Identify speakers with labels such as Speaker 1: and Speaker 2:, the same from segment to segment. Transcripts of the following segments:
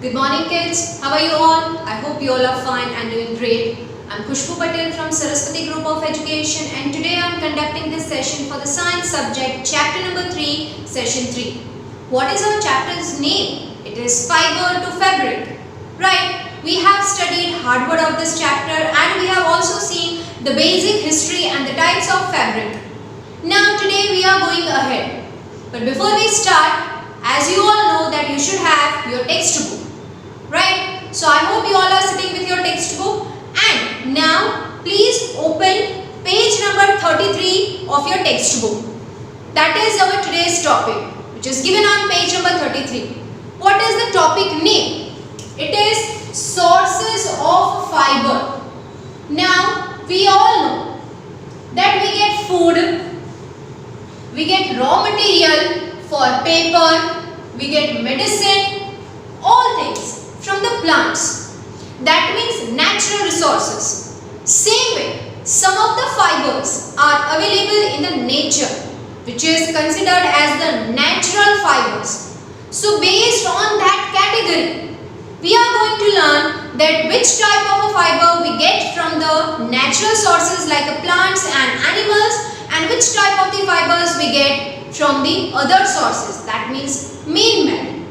Speaker 1: Good morning kids, how are you all? I hope you all are fine and doing great. I'm Khushbu Patel from Saraswati Group of Education and today I'm conducting this session for the science subject chapter number 3, session 3. What is our chapter's name? It is Fiber to Fabric. Right, we have studied hardware of this chapter and we have also seen the basic history and the types of fabric. Now today we are going ahead. But before we start, as you all know that you should have your textbook. Right, so I hope you all are sitting with your textbook and now please open page number 33 of your textbook. That is our today's topic which is given on page number 33. What is the topic name? It is sources of fiber. Now we all know that we get food, we get raw material for paper, we get medicine, all things from the plants. That means natural resources. Same way, some of the fibers are available in the nature which is considered as the natural fibers. So based on that category, we are going to learn that which type of a fiber we get from the natural sources like plants and animals and which type of the fibers we get from the other sources, that means man-made.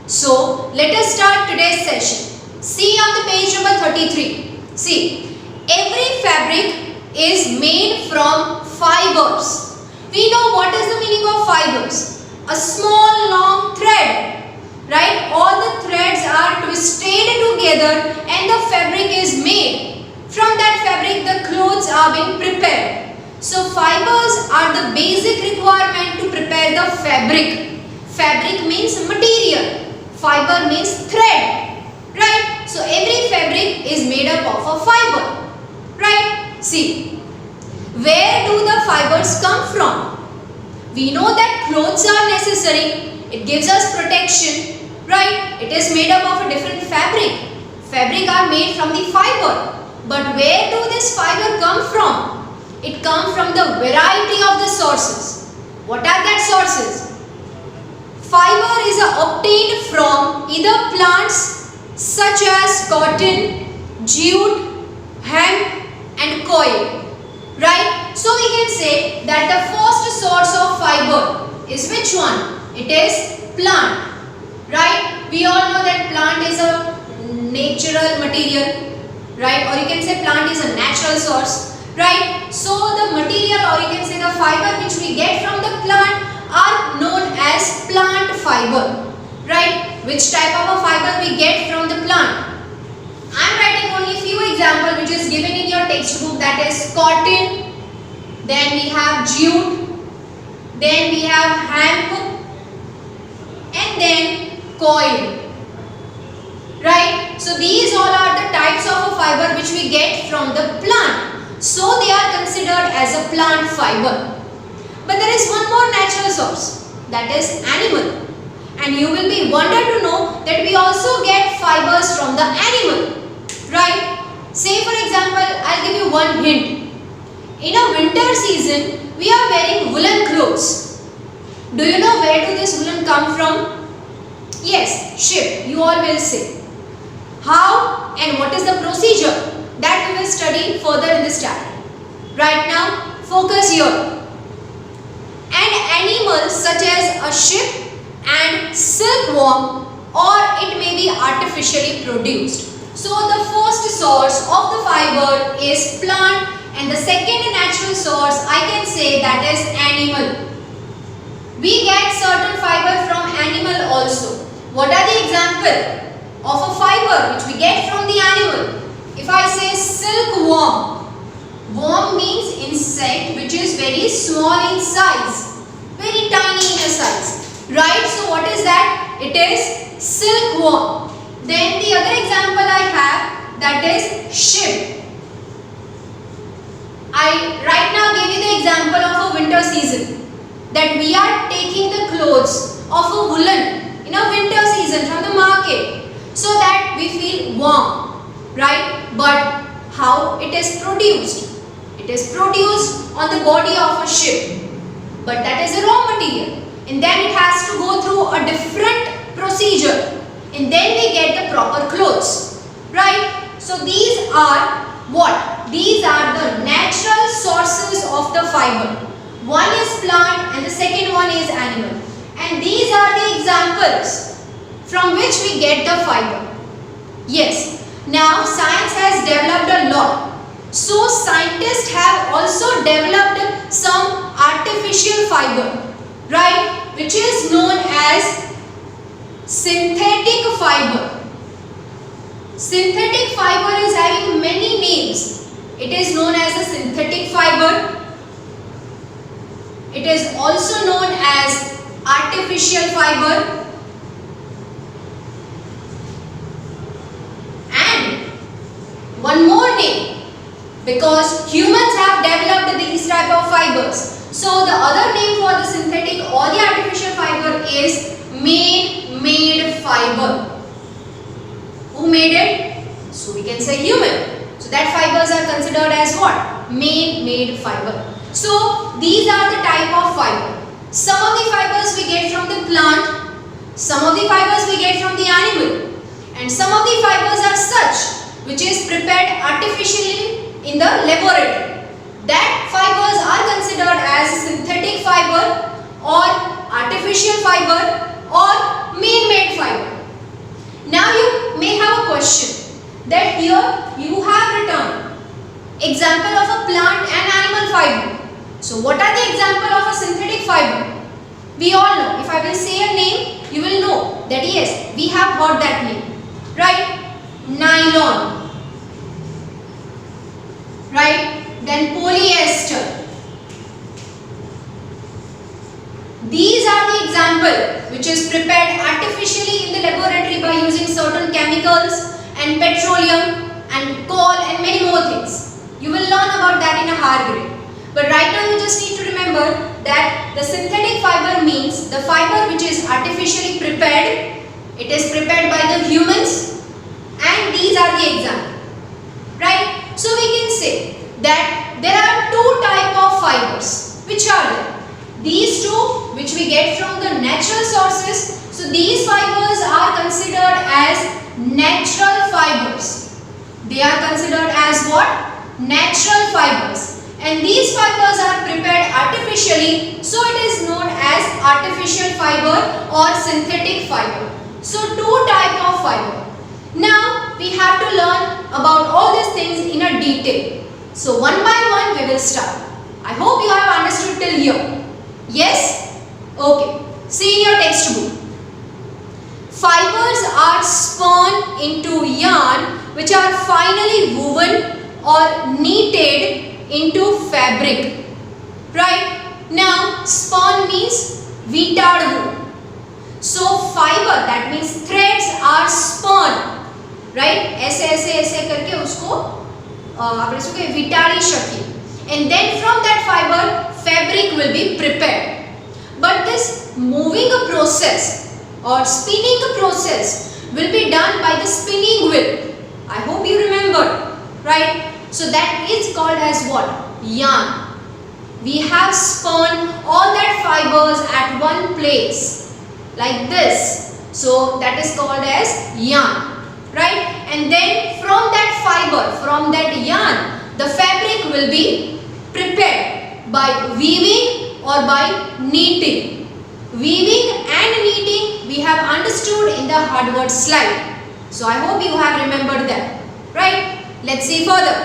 Speaker 1: So let us start today's session. See on the page number 33. See, every fabric is made from fibers. We know what is the meaning of fibers. A small long thread, right? All the threads are twisted together and the fabric is made. From that fabric the clothes are being prepared. So fibers are the basic requirement to prepare the fabric. Fabric means material. Fiber means thread, right? So every fabric is made up of a fiber, right? See, where do the fibers come from? We know that clothes are necessary. It gives us protection, right? It is made up of a different fabric. Fabric are made from the fiber. But where do this fiber come from? It comes from the variety of the sources. What are that sources? Fiber is obtained from either plants such as cotton, jute, hemp and coir. Right? So we can say that the first source of fiber is which one? It is plant. Right? We all know that plant is a natural material. Right? Or you can say plant is a natural source. Right? So the material or you can say the fiber which we get from the plant are known as plant fiber, right? Which type of a fiber we get from the plant? I am writing only few examples which is given in your textbook, that is cotton, then we have jute, then we have hemp and then coir, right? So these all are the types of a fiber which we get from the plant. So they are considered as a plant fiber. But there is one more natural source, that is animal. And you will be wondered to know that we also get fibers from the animal, right? Say for example, I'll give you one hint. In a winter season, we are wearing woolen clothes. Do you know where do this woolen come from? Yes, sheep, you all will say. How and what is the procedure? That we will study further in this chapter. Right now, focus here. An animal such as a sheep and silkworm, or it may be artificially produced. So the first source of the fiber is plant and the second natural source I can say that is animal. We get certain fiber from animal also. What are the example of a fiber which we get from the animal? If I say silkworm, worm means insect which is very small in size, very tiny in a size, right? So what is that? It is silkworm. Then the other example I have, that is sheep. I right now gave you the example of a winter season, that we are taking the clothes of a woolen in a winter season from the market so that we feel warm, right? But how it is produced? It is produced on the body of a sheep. But that is a raw material and then it has to go through a different procedure. and then we get the proper clothes, right? So these are what? These are the natural sources of the fiber. One is plant and the second one is animal. And these are the examples from which we get the fiber. Yes, now science has developed a lot. So scientists have also developed some artificial fiber, right, which is known as synthetic fiber. Synthetic fiber is having many names. It is known as a synthetic fiber. It is also known as artificial fiber. And one more name, because humans have developed these type of fibers. So the other name for the synthetic or the artificial fiber is man-made fiber. Who made it? So we can say human. So that fibers are considered as what? Man-made fiber. So these are the type of fiber. Some of the fibers we get from the plant, some of the fibers we get from the animal, and some of the fibers are such which is prepared artificially in the laboratory. That fibers are considered as synthetic fiber or artificial fiber or man-made fiber. Now you may have a question that here you have written example of a plant and animal fiber. So what are the example of a synthetic fiber? We all know. If I will say a name, you will know that yes, we have heard that name. Right? Nylon. Right? Then polyester. These are the example which is prepared artificially in the laboratory by using certain chemicals and petroleum and coal and many more things. You will learn about that in a higher grade. But right now you just need to remember that the synthetic fiber means the fiber which is artificially prepared. It is prepared by the humans, and these are the examples. Right? So we can say that there are two types of fibers. Which are there? These two which we get from the natural sources. So these fibers are considered as natural fibers. They are considered as what? Natural fibers. And these fibers are prepared artificially, so it is known as artificial fiber or synthetic fiber. So two types of fiber. Now we have to learn about all these things in a detail. So one by one we will start. I hope you have understood till here. Yes? Okay. See in your textbook. Fibers are spun into yarn which are finally woven or knitted into fabric. Right? Now spun means weaved. So fiber, that means threads are spun. Right? ऐसे करके उसको આપણે શું કહે વિટાળી શકીએ. And then from that fiber fabric will be prepared. But this moving process or spinning process will be done by the spinning wheel. I hope you remember. Right? So that is called as what? Yarn. We have spun all that fibers at one place like this. So that is called as yarn. Right? And then from that fiber, from that yarn, the fabric will be prepared by weaving or by knitting. Weaving and knitting we have understood in the hardware slide. So I hope you have remembered that. Right? Let's see further.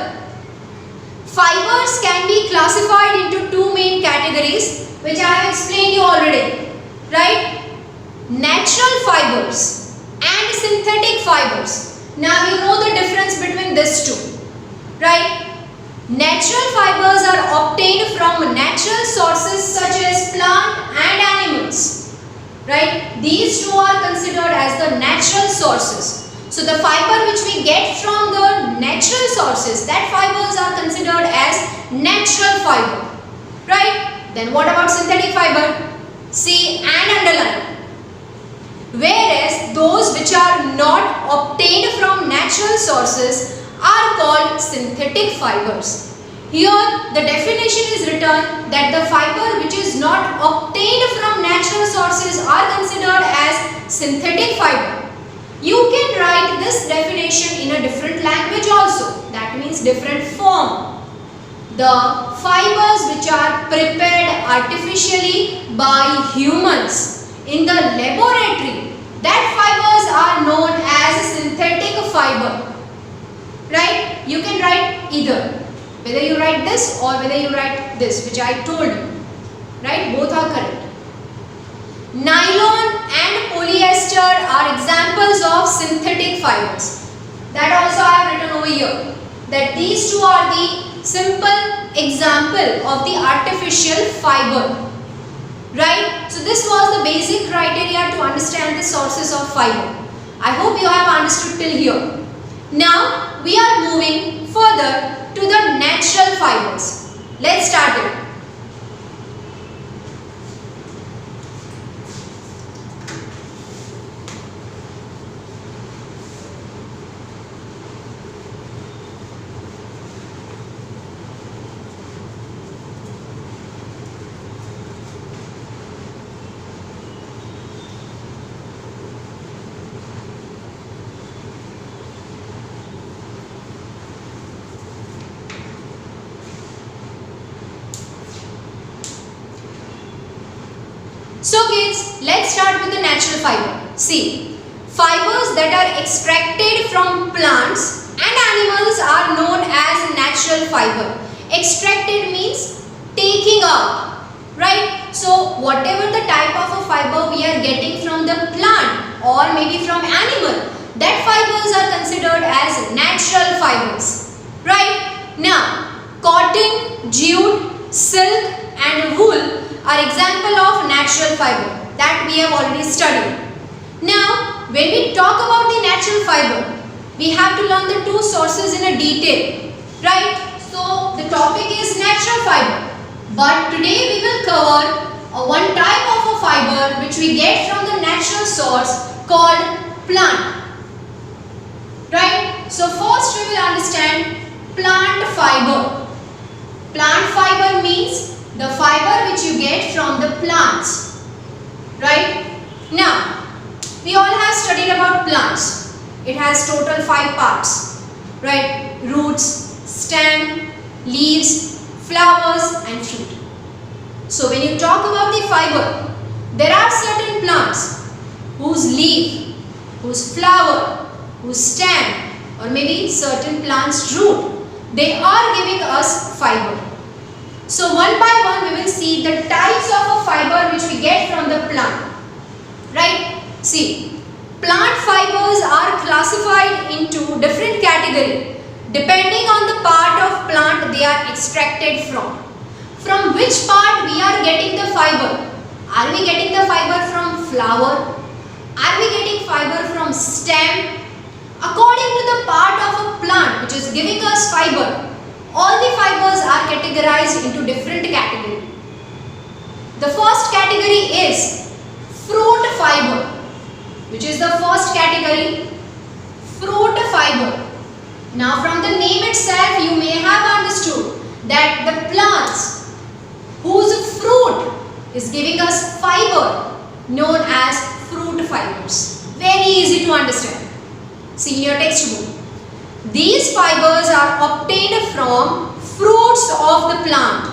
Speaker 1: Fibers can be classified into two main categories which I have explained you already. Right? Natural fibers and synthetic fibers. Now you know the difference between these two. Right? Natural fibers are obtained from natural sources such as plant and animals. Right? These two are considered as the natural sources. So the fiber which we get from the natural sources, that fibers are considered as natural fiber. Right? Then what about synthetic fiber? See and underline. Whereas those which are not obtained from natural sources are called synthetic fibers. Here the definition is written that the fiber which is not obtained from natural sources are considered as synthetic fiber. You can write this definition in a different language also. That means different form. The fibers which are prepared artificially by humans in the laboratory, that fibers are known as synthetic fiber. Right? You can write either. Whether you write this or whether you write this, which I told you. Right? Both are correct. Nylon and polyester are examples of synthetic fibers. That also I have written over here. That these two are the simple example of the artificial fiber. Right? So this was the basic criteria to understand the sources of fiber. I hope you have understood till here. Now we are moving further to the natural fibers. Let's start it. So kids, let's start with the natural fiber. See, fibers that are extracted from plants and animals are known as natural fiber. Extracted means taking out, right? So whatever the type of a fiber we are getting from the plant or maybe from animal, that fibers are considered as natural fibers, right? Now, cotton, jute, silk and wool are example of natural fiber that we have already studied. Now, when we talk about the natural fiber, we have to learn the two sources in a detail, right? So, the topic is natural fiber, but today we will cover one type of a fiber which we get from the natural source called plant, right? So, first we will understand plant fiber. Plant fiber means the fiber which you get from the plants, right? Now, we all have studied about plants. It has total 5 parts, right? Roots, stem, leaves, flowers and fruit. So, when you talk about the fiber, there are certain plants whose leaf, whose flower, whose stem or maybe certain plants' root, they are giving us fiber. So one by one we will see the types of a fiber which we get from the plant, right? See, plant fibers are classified into different categories depending on the part of plant they are extracted from. From which part we are getting the fiber? Are we getting the fiber from flower? Are we getting fiber from stem? According to the part of a plant which is giving us fiber, all the fibers are categorized into different categories. The first category is fruit fiber, which is the first category, fruit fiber. Now from the name itself you may have understood that the plants whose fruit is giving us fiber known as fruit fibers. Very easy to understand. See in your textbook. These fibers are obtained from fruits of the plant,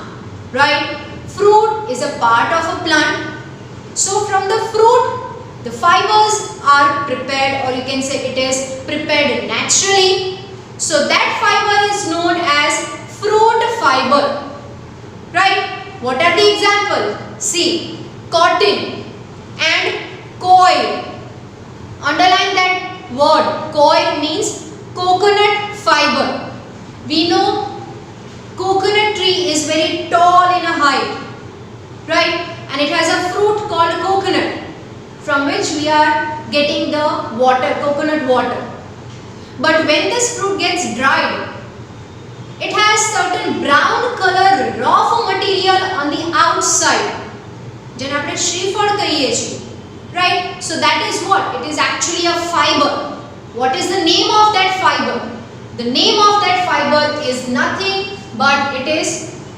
Speaker 1: right? Fruit is a part of a plant. So from the fruit, the fibers are prepared, or you can say it is prepared naturally. So that fiber is known as fruit fiber, right? What are the examples? See, cotton and coir. Underline that word. Coir means coconut fiber. We know coconut tree is very tall in a height, right? And it has a fruit called coconut from which we are getting the water, coconut water. But when this fruit gets dried, it has certain brown color raw material on the outside. જેને આપણે શ્રીફળ કહીએ છીએ, right? So that is what? It is actually a fiber. What is the name of that fiber? The name of that fiber is nothing but it is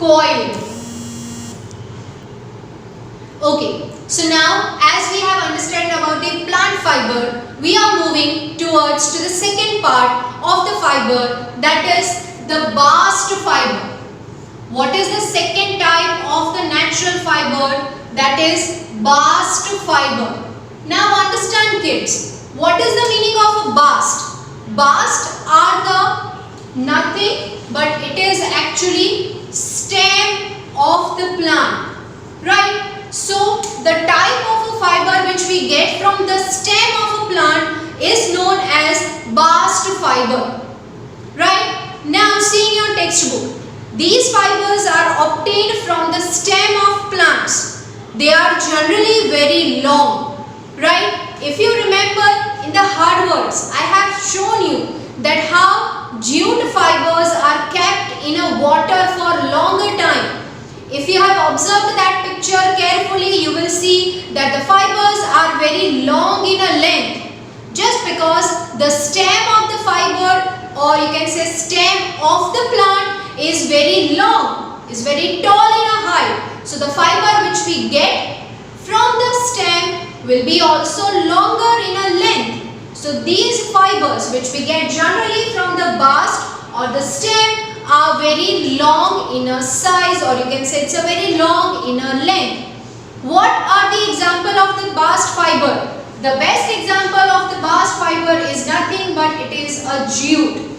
Speaker 1: coir. Okay, So now, as we have understood about the plant fiber, we are moving towards to the second part of the fiber, that is the bast fiber. What is the second type of the natural fiber? That is bast fiber. Now understand kids, what is the meaning of a bast? Bast are the nothing but it is actually stem of the plant, right? So the type of a fiber which we get from the stem of a plant is known as bast fiber, right? Now see in your textbook, these fibers are obtained from the stem of plants. They are generally very long, right? If you remember in the hard words, I have shown you that how jute fibers are kept in a water for longer time. If you have observed that picture carefully, you will see that the fibers are very long in a length, just because the stem of the fiber, or you can say stem of the plant, is very long, is very tall in a height. So the fiber which we get from the stem will be also longer in a length. So these fibers which we get generally from the bast or the stem are very long in a size, or you can say it's a very long in a length. What are the example of the bast fiber? The best example of the bast fiber is nothing but it is a jute.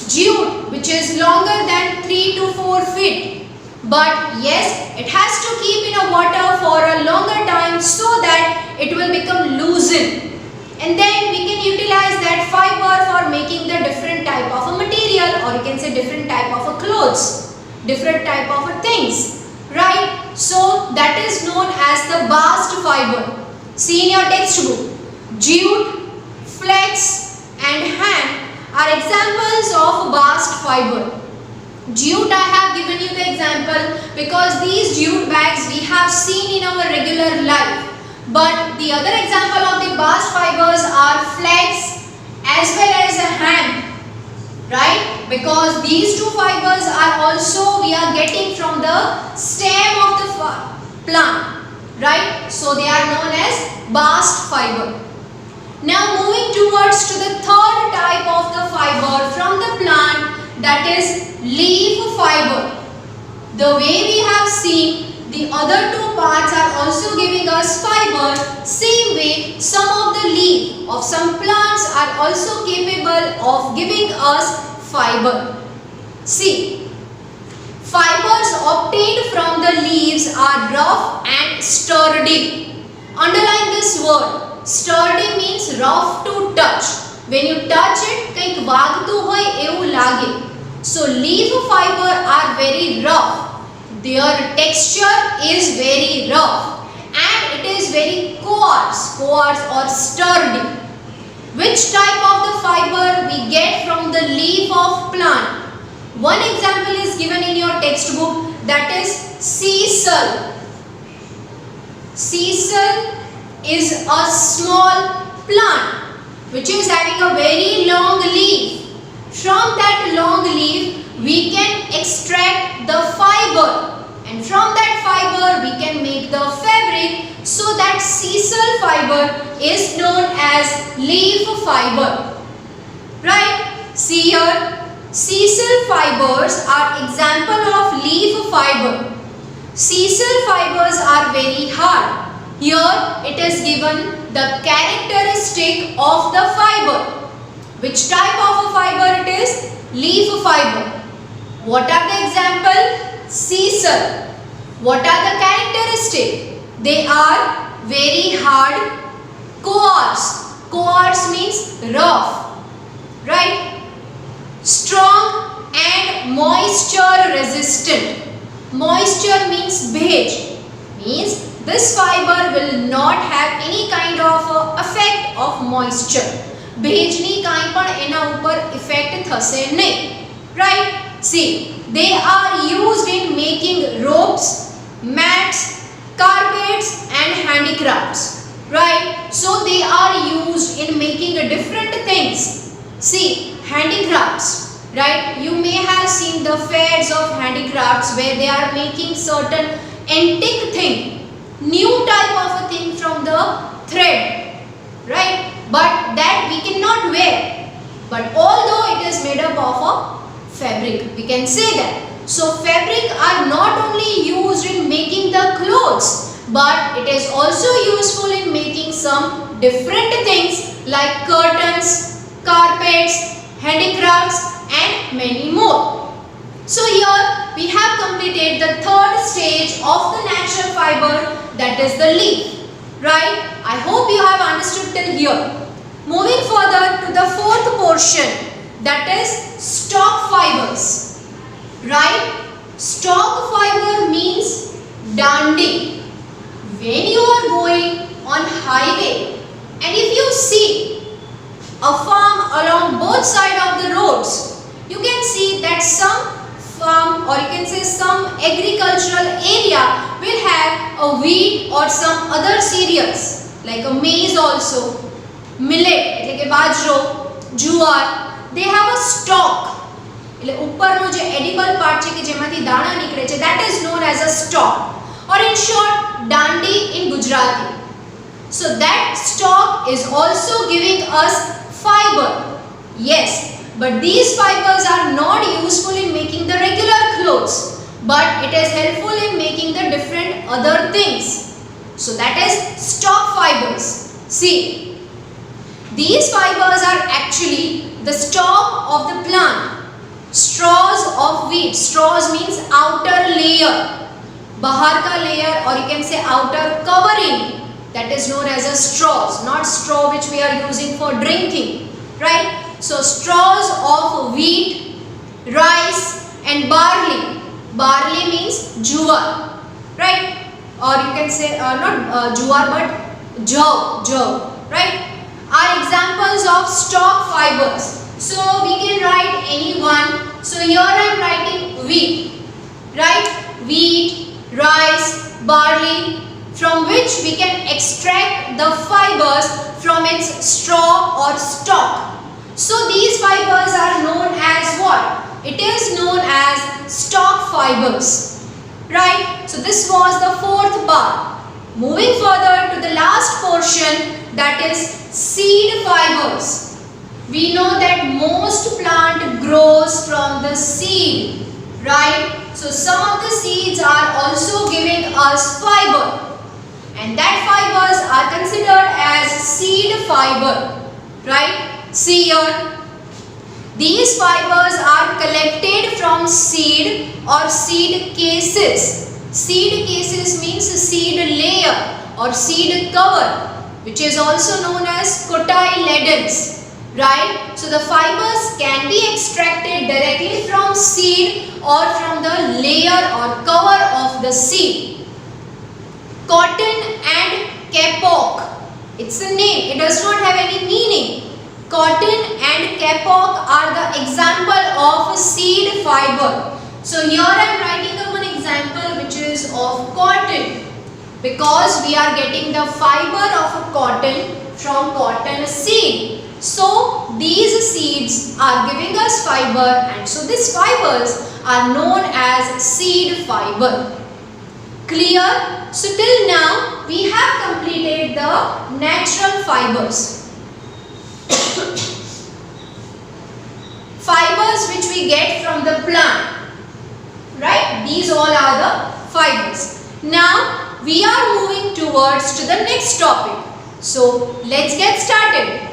Speaker 1: Jute which is longer than 3 to 4 feet. But yes, it has to keep in a water for a longer time so that it will become loosened. And then we can utilize that fiber for making the different type of a material, or you can say different type of a clothes, different type of a things, right? So that is known as the bast fiber. See in your textbook, jute, flax and hemp are examples of bast fiber. Jute I have given you the example because these jute bags we have seen in our regular life. But the other example of the bast fibers are flax as well as a hemp, right? Because these two fibers are also we are getting from the stem of the plant, right? So they are known as bast fiber. Now moving towards to the third type of the fiber from the plant, that is leaf fiber. The way we have seen, the other two parts are also giving us fiber. Same way, some of the leaf of some plants are also capable of giving us fiber. See, fibers obtained from the leaves are rough and sturdy. Underline this word. Sturdy means rough to touch. When you touch it, કંઈક વાગતું હોય એવું લાગે. So leaf fiber are very rough. Their texture is very rough and it is very coarse or sturdy. Which type of the fiber we get from the leaf of plant? One example is given in your textbook, that is sisal. Sisal is a small plant which is having a very long leaf. From that long leaf we can extract the fiber, and from that fiber we can make the fabric. So that sisal fiber is known as leaf fiber, right? See here, sisal fibers are example of leaf fiber. Sisal fibers are very hard. Here it is given the characteristic of the fiber. Which type of a fiber it is? Leaf fiber. What are the example? Sisal. What are the characteristics? They are very hard, coarse. Coarse means rough, right? Strong and moisture resistant. Moisture means bhej. Means this fiber will not have any kind of effect of moisture. ભેજની કાંઈ પણ એના ઉપર effect થશે નહીં, right? See, they are used in making ropes, mats, carpets and handicrafts, right? So they are used in making different things. See, handicrafts, right? You may have seen the fairs of handicrafts where they are making certain antique thing, new type of a thing from the thread, right? But that we cannot wear. But although it is made up of a fabric, we can say that. So fabric are not only used in making the clothes, but it is also useful in making some different things like curtains, carpets, handicrafts and many more. So here we have completed the third stage of the natural fiber, that is the leaf, right? I hope you have understood till here. Moving further to the fourth portion, that is stalk fibers, right? Stalk fiber means dandi. When you are going on highway and if you see a farm along both sides of the roads, you can see that some farm or you can say some agricultural area will have a wheat or some other cereals like a maize also, millet એટલે કે બાજરો, જુવાર, they have a stalk. એટલે ઉપરનો જે edible part છે કે જેમાંથી દાણા નીકળે છે, that is known as a stalk, or in short dandi in Gujarati. So that stalk is also giving us fiber. Yes, but these fibers are not useful in making the regular clothes, but it is helpful in making the different other things. So that is stalk fibers. See, these fibers are actually the stalk of the plant. Straws of wheat. Straws means outer layer. Bahar ka layer, or you can say outer covering, that is known as a straws, not straw which we are using for drinking, right? So straws of wheat, rice and barley. Barley means juwar, right? Or you can say not juwar but jaw, right? Are examples of stalk fibers. So we can write any one. So here I am writing wheat, right? Wheat, rice, barley, from which we can extract the fibers from its straw or stalk. So these fibers are known as what? It is known as stalk fibers, right? So this was the fourth part. Moving further to the last portion, that is seed fibers. We know that most plant grows from the seed, right? So some of the seeds are also giving us fiber, and that fibers are considered as seed fiber, right? See here, these fibers are collected from seed or seed cases. Seed cases means seed layer or seed cover, which is also known as cotyledons, right? So the fibers can be extracted directly from seed or from the layer or cover of the seed. Cotton and kapok, it's a name, it does not have any meaning. Cotton and kapok are the example of seed fiber. So here I am writing up an example which is of cotton, because we are getting the fiber of a cotton from cotton seed. So these seeds are giving us fiber, and so these fibers are known as seed fiber. Clear? So till now we have completed the natural fibers. Fibers which we get from the plant, right? These all are the fibers. Now we are moving towards to the next topic. So let's get started.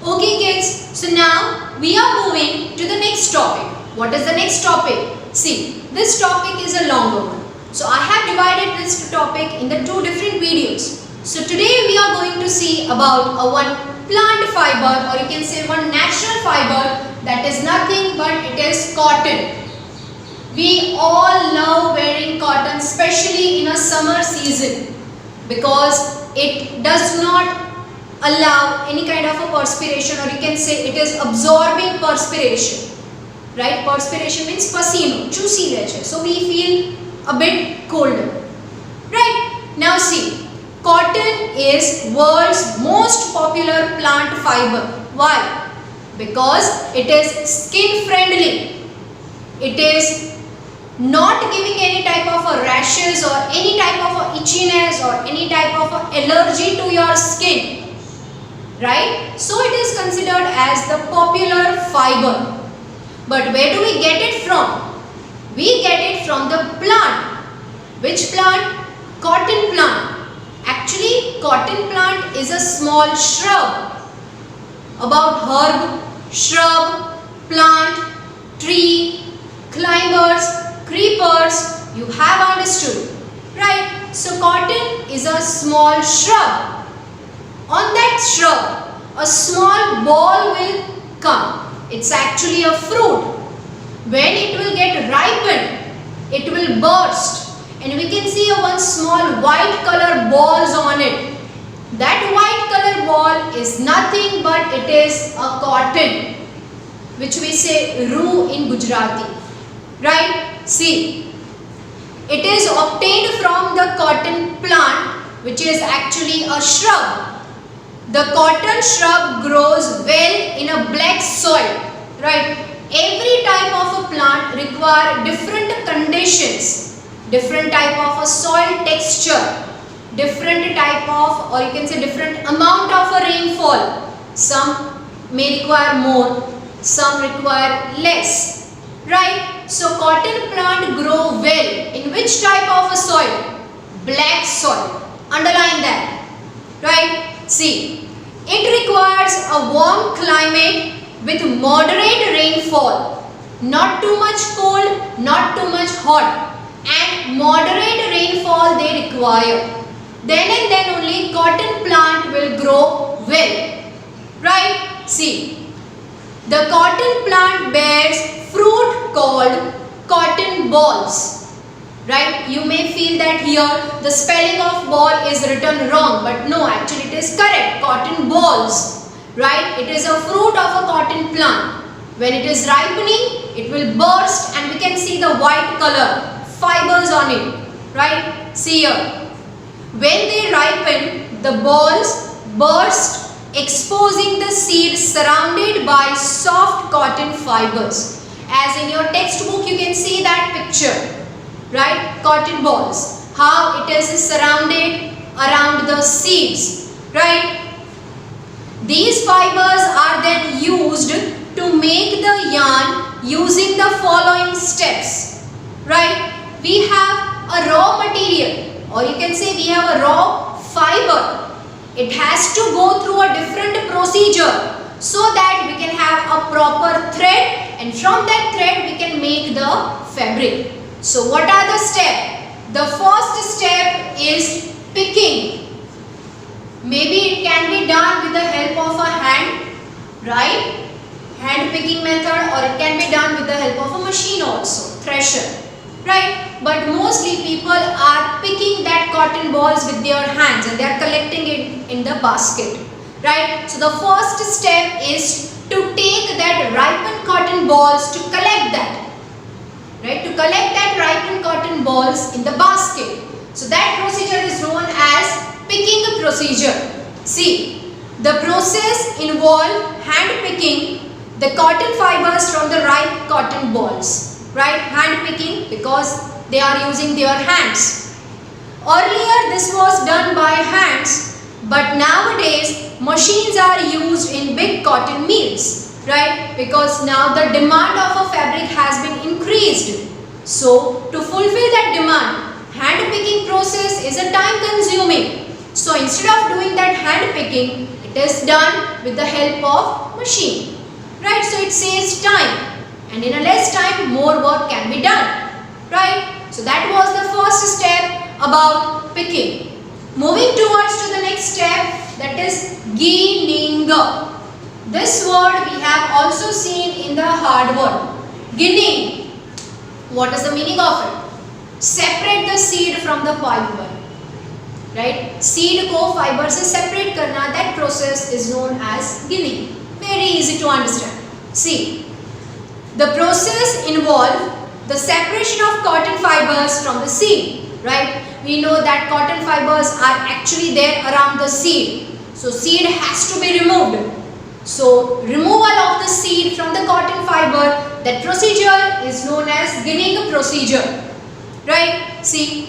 Speaker 1: Okay kids, so now we are moving to the next topic. What is the next topic? See, this topic is a longer one. So I have divided this topic in the two different videos. So today we are going to see about one plant fiber, or you can say one natural fiber, that is nothing but it is cotton. We all love wearing cotton, especially in a summer season, because it does not allow any kind of a perspiration, or you can say it is absorbing perspiration, right? Perspiration means pasino, chusi leche, so we feel a bit colder, right? Now see, cotton is world's most popular plant fiber. Why? Because it is skin friendly, it is not giving any type of a rashes or any type of a itchiness or any type of a allergy to your skin, right? So it is considered as the popular fiber. But where do we get it from? We get it from the plant. Which plant? Cotton plant. Actually, cotton plant is a small shrub. About herb, shrub, plant, tree, climbers, creepers, you have understood, right? So cotton is a small shrub. On that shrub, a small ball will come. It's actually a fruit. When it will get ripened, it will burst. And we can see one small white color balls on it. That white color ball is nothing but it is a cotton, which we say rue in Gujarati, right? See, it is obtained from the cotton plant, which is actually a shrub. The cotton shrub grows well in a black soil, right? Every type of a plant require different conditions, different type of a soil texture, different type of, or you can say different amount of a rainfall. Some may require more, some require less, right? So cotton plant grow well in which type of a soil? Black soil. Underline that, right? See, it requires a warm climate with moderate rainfall, not too much cold, not too much hot, and moderate rainfall they require. Then and then only cotton plant will grow well, right? See, the cotton plant bears fruit called cotton balls, right? You may feel that here the spelling of ball is written wrong, but no, actually it is correct, cotton balls, right? It is a fruit of a cotton plant. When it is ripening, it will burst and we can see the white color, fibers on it, right? See here. When they ripen, the balls burst, exposing the seed surrounded by soft cotton fibers. As in your textbook, you can see that picture, right? Cotton balls. How it is surrounded around the seeds, right? These fibers are then used to make the yarn using the following steps, right? We have a raw material, or you can say we have a raw fiber. It has to go through a different procedure so that we can have a proper thread, and from that thread we can make the fabric. So what are the steps? The first step is picking. Maybe it can be done with the help of a hand, right? Hand picking method, or it can be done with the help of a machine also, thresher, right? But mostly people are picking that cotton balls with their hands and they are collecting it in the basket, right? So the first step is to take that ripened cotton balls to collect that, right? To collect that ripened cotton balls in the basket. So that procedure is known as picking procedure. See, the process involves hand picking the cotton fibers from the ripe cotton balls, right? Hand picking because they are using their hands. Earlier this was done by hands, but nowadays machines are used in big cotton mills, right? Because now the demand of a fabric has been increased. So to fulfill that demand, hand picking process is a time consuming. So instead of doing that hand picking, it is done with the help of machine, right? So it saves time, and in a less time more work can be done, right? So that was the first step about picking. Moving towards to the next step, that is ginning. This word we have also seen in the hard word. Ginning. What is the meaning of it? Separate the seed from the fiber, right? Seed को fiber से separate करना, that process is known as ginning. Very easy to understand. See, the process involves the separation of cotton fibers from the seed, right? We know that cotton fibers are actually there around the seed. So seed has to be removed. So removal of the seed from the cotton fiber, that procedure is known as ginning procedure. Right? See,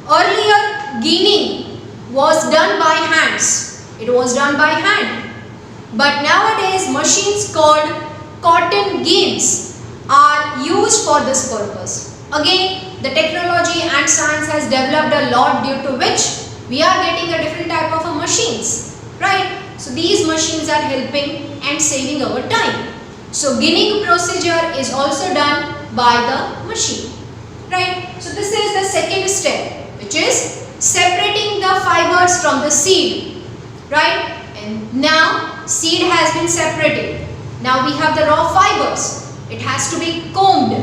Speaker 1: earlier ginning was done by hands. It was done by hand. But nowadays machines called cotton gins are used for this purpose. Again, the technology and science has developed a lot, due to which we are getting a different type of machines. Right? So these machines are helping and saving our time. So ginning procedure is also done by the machine. Right? So this is the second step, which is separating the fibers from the seed. Right? And now seed has been separated. Now we have the raw fibers. It has to be combed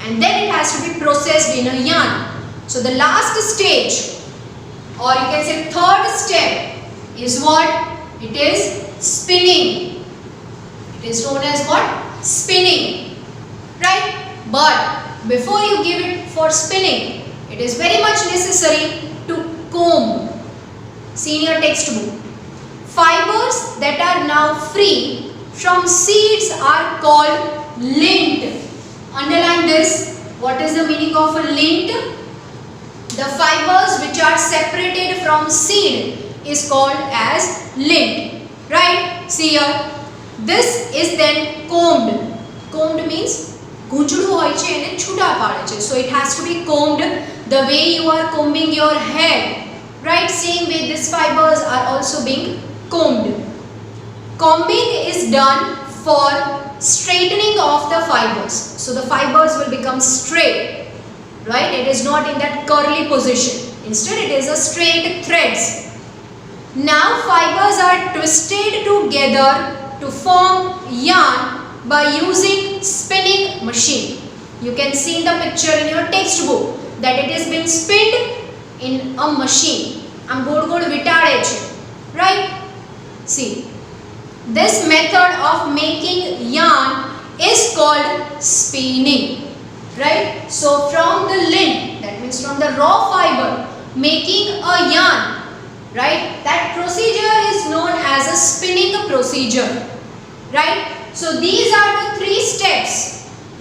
Speaker 1: and then it has to be processed in a yarn. So the last stage, or you can say third step, is what? It is spinning. It is known as what? Spinning. Right? But before you give it for spinning, it is very much necessary to comb. See in your textbook. Fibers that are now free from seeds are called lint. Underline this. What is the meaning of a lint? The fibers which are separated from seed is called as lint. Right? See here. This is then combed. Combed means gúંચળું હોય છે એને છૂટા પાડે છે. So it has to be combed the way you are combing your hair. Right? Same way these fibers are also being combed. Combing is done for straightening of the fibers. So the fibers will become straight. Right? It is not in that curly position. Instead it is a straight threads. Now fibers are twisted together to form yarn by using spinning machine. You can see in the picture in your textbook that it has been spinned in a machine. આમ ગોળ ગોળ વિટાળે છે. Right? See. This method of making yarn is called spinning. Right? So from the lint, that means from the raw fiber, making a yarn, right? That procedure is known as a spinning procedure. Right? So these are the three steps,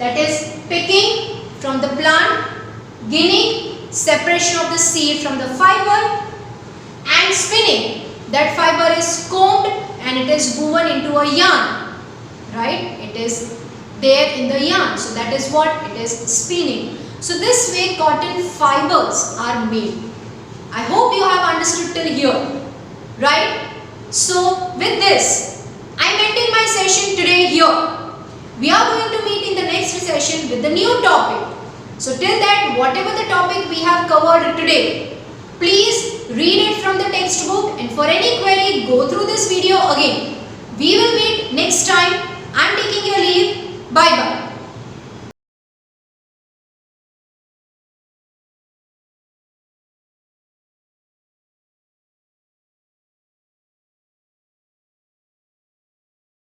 Speaker 1: that is picking from the plant, ginning, separation of the seed from the fiber, and spinning. That fiber is combed and it is woven into a yarn. Right? It is there in the yarn. So that is what it is, spinning. So this way cotton fibers are made. I hope you have understood till here. Right? So with this, I am ending my session today here. We are going to meet in the next session with the new topic. So till that, whatever the topic we have covered today, please read it from the textbook, and for any query, go through this video again. We will meet next time. I am taking your leave. Bye bye.